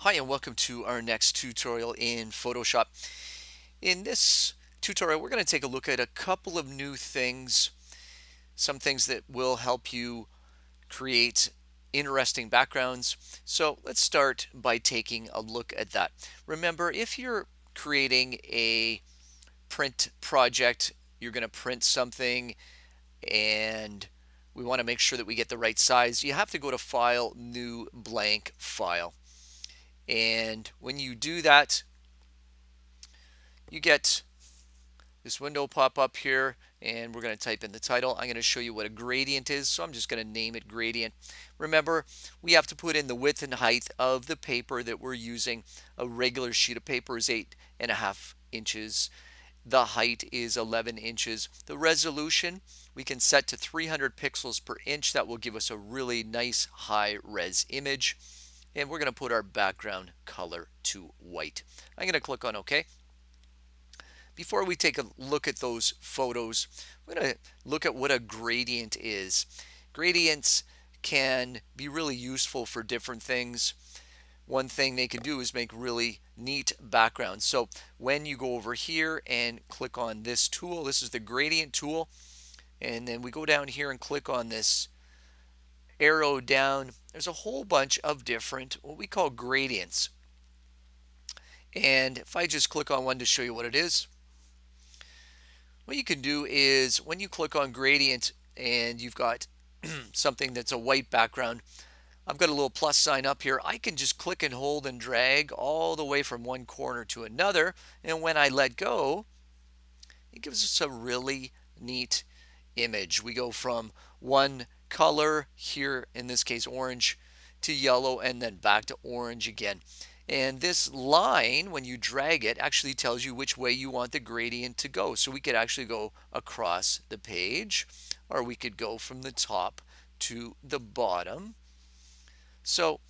Hi and welcome to our next tutorial in Photoshop. In this tutorial, we're going to take a look at a couple of new things, some things that will help you create interesting backgrounds. So let's start by taking a look at that. Remember, if you're creating a print project, you're going to print something and we want to make sure that we get the right size. You have to go to File, New, Blank File. And when you do that, you get this window pop up here, and we're going to type in the title. I'm going to show you what a gradient is, so I'm just going to name it gradient. Remember, we have to put in the width and height of the paper that we're using. A regular sheet of paper is 8.5 inches. The height is 11 inches. The resolution we can set to 300 pixels per inch. That will give us a really nice high res image. And we're going to put our background color to white. I'm going to click on OK. Before we take a look at those photos, we're going to look at what a gradient is. Gradients can be really useful for different things. One thing they can do is make really neat backgrounds. So when you go over here and click on this tool, this is the gradient tool, and then we go down here and click on this arrow down. There's a whole bunch of different what we call gradients. And if I just click on one to show you what it is, what you can do is when you click on gradient and you've got something that's a white background, I've got a little plus sign up here. I can just click and hold and drag all the way from one corner to another. And when I let go, it gives us a really neat image. We go from one color here, in this case orange, to yellow, and then back to orange again. And this line, when you drag it, actually tells you which way you want the gradient to go. So we could actually go across the page, or we could go from the top to the bottom. So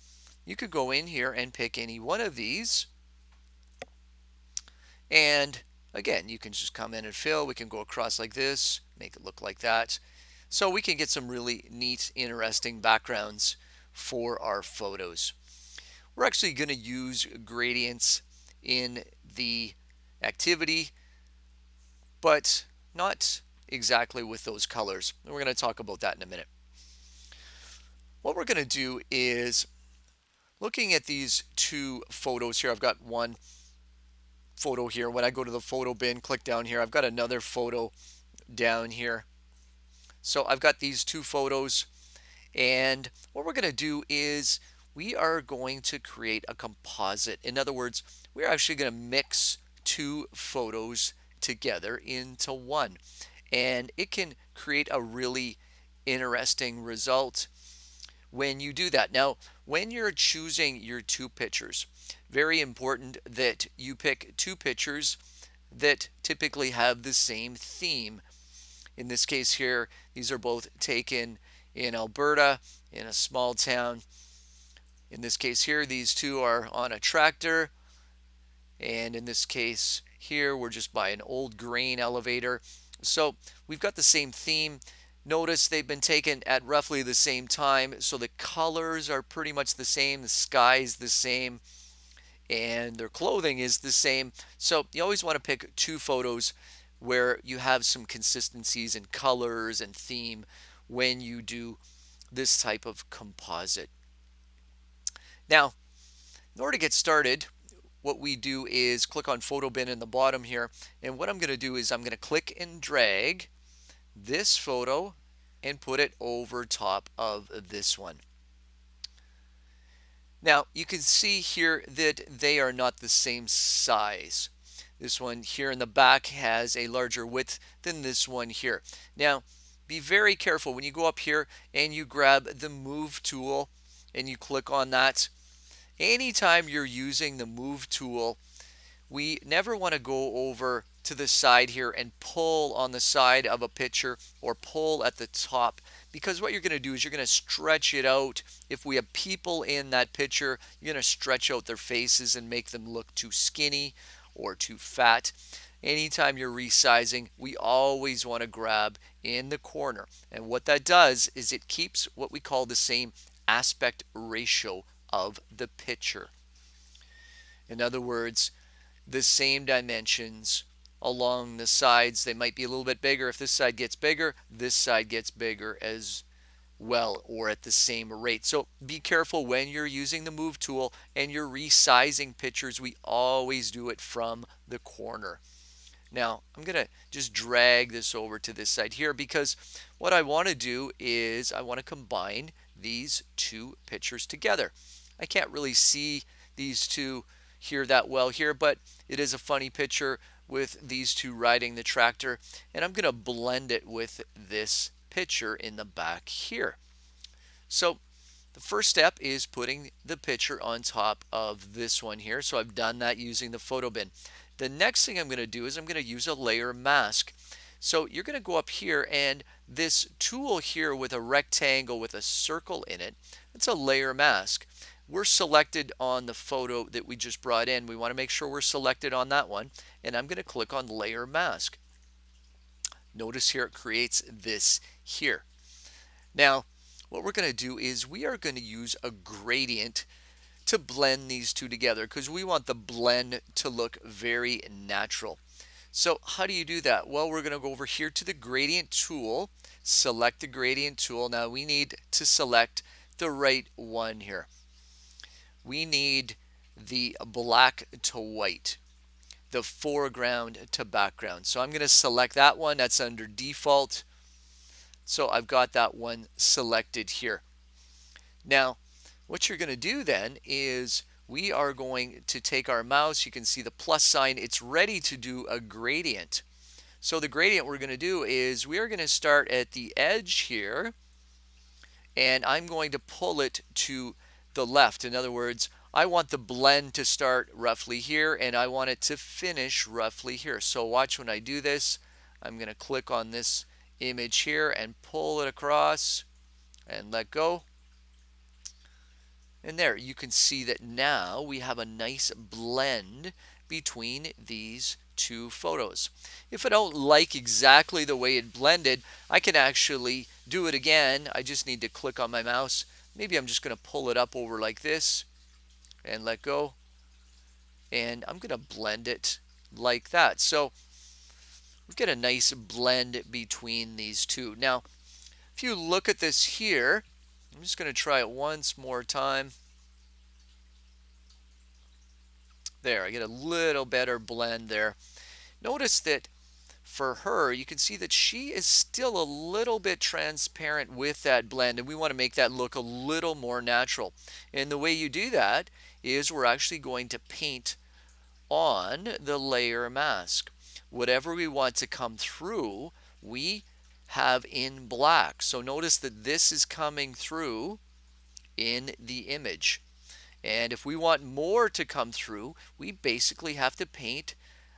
you could go in here and pick any one of these. And again, you can just come in and fill. We can go across like this, make it look like that. So we can get some really neat, interesting backgrounds for our photos. We're actually going to use gradients in the activity, but not exactly with those colors. And we're going to talk about that in a minute. What we're going to do is looking at these two photos here. I've got one photo here. When I go to the photo bin, click down here, I've got another photo down here. So I've got these two photos, and what we're going to do is we are going to create a composite. In other words, we're actually going to mix two photos together into one, and it can create a really interesting result when you do that. Now, when you're choosing your two pictures, very important that you pick two pictures that typically have the same theme. In this case here, these are both taken in Alberta, in a small town. In this case here, these two are on a tractor. And in this case here, we're just by an old grain elevator. So we've got the same theme. Notice they've been taken at roughly the same time, so the colors are pretty much the same, the sky's the same, and their clothing is the same. So you always want to pick two photos where you have some consistencies in colors and theme when you do this type of composite. Now, in order to get started, what we do is click on photo bin in the bottom here, and what I'm going to do is I'm going to click and drag this photo and put it over top of this one. Now you can see here that they are not the same size. This one here in the back has a larger width than this one here. Now be very careful when you go up here and you grab the move tool and you click on that. Anytime you're using the move tool, we never want to go over to the side here and pull on the side of a picture or pull at the top, because what you're going to do is you're going to stretch it out. If we have people in that picture, you're going to stretch out their faces and make them look too skinny or too fat. Anytime you're resizing, we always want to grab in the corner, and what that does is it keeps what we call the same aspect ratio of the picture. In other words, the same dimensions along the sides. They might be a little bit bigger. If this side gets bigger, this side gets bigger as well, or at the same rate. So be careful when you're using the move tool and you're resizing pictures. We always do it from the corner. Now I'm going to just drag this over to this side here, because what I want to do is I want to combine these two pictures together. I can't really see these two here that well here, but it is a funny picture with these two riding the tractor, and I'm going to blend it with this picture in the back here. So the first step is putting the picture on top of this one here. So I've done that using the photo bin. The next thing I'm going to do is I'm going to use a layer mask. So you're going to go up here, and this tool here with a rectangle with a circle in it, it's a layer mask. We're selected on the photo that we just brought in. We want to make sure we're selected on that one, and I'm going to click on layer mask. Notice here it creates this here. Now what we're going to do is we are going to use a gradient to blend these two together, because we want the blend to look very natural. So how do you do that? Well, we're going to go over here to the gradient tool, select the gradient tool. Now we need to select the right one here. We need the black to white, the foreground to background. So I'm going to select that one. That's under default. So I've got that one selected here. Now, what you're going to do then is we are going to take our mouse. You can see the plus sign. It's ready to do a gradient. So the gradient we're going to do is we are going to start at the edge here, and I'm going to pull it to the left. In other words, I want the blend to start roughly here, and I want it to finish roughly here. So watch when I do this. I'm going to click on this image here and pull it across and let go. And there you can see that now we have a nice blend between these two photos. If I don't like exactly the way it blended, I can actually do it again. I just need to click on my mouse. Maybe I'm just going to pull it up over like this and let go. And I'm going to blend it like that. So we've got a nice blend between these two. Now, if you look at this here, I'm just going to try it once more time. There, I get a little better blend there. Notice that for her, you can see that she is still a little bit transparent with that blend, and we want to make that look a little more natural. And the way you do that is we're actually going to paint on the layer mask. Whatever we want to come through, we have in black. So notice that this is coming through in the image. And if we want more to come through, we basically have to paint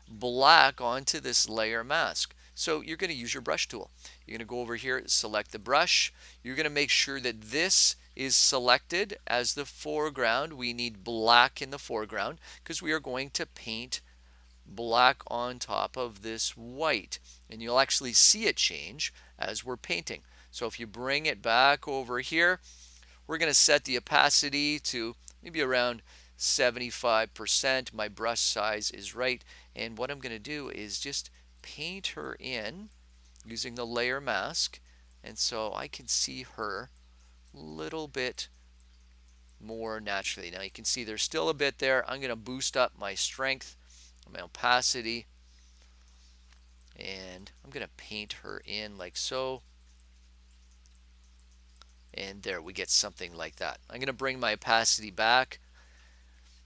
black onto this layer mask. So you're going to use your brush tool. You're going to go over here, select the brush. You're going to make sure that this is selected as the foreground. We need black in the foreground because we are going to paint black on top of this white. And you'll actually see it change as we're painting. So if you bring it back over here, we're going to set the opacity to maybe around 75%. My brush size is right. And what I'm going to do is just paint her in using the layer mask. And so I can see her a little bit more naturally. Now you can see there's still a bit there. I'm going to boost up my strength, my opacity. And I'm going to paint her in like so. And there we get something like that. I'm going to bring my opacity back.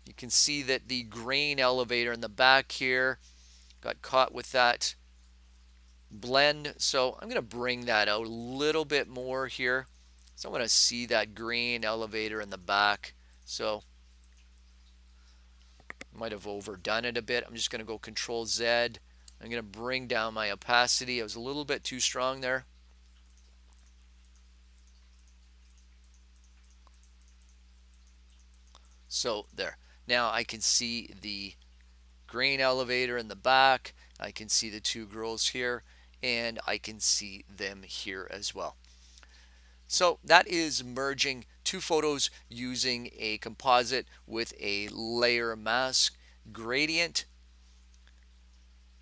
You can see that the grain elevator in the back here got caught with that blend. So I'm going to bring that out a little bit more here. So I want to see that grain elevator in the back. So I might have overdone it a bit. I'm just going to go Control Z. I'm going to bring down my opacity. I was a little bit too strong there. So there. Now I can see the grain elevator in the back. I can see the two girls here, and I can see them here as well. So that is merging two photos using a composite with a layer mask gradient.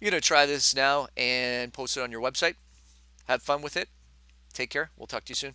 You're going to try this now and post it on your website. Have fun with it. Take care. We'll talk to you soon.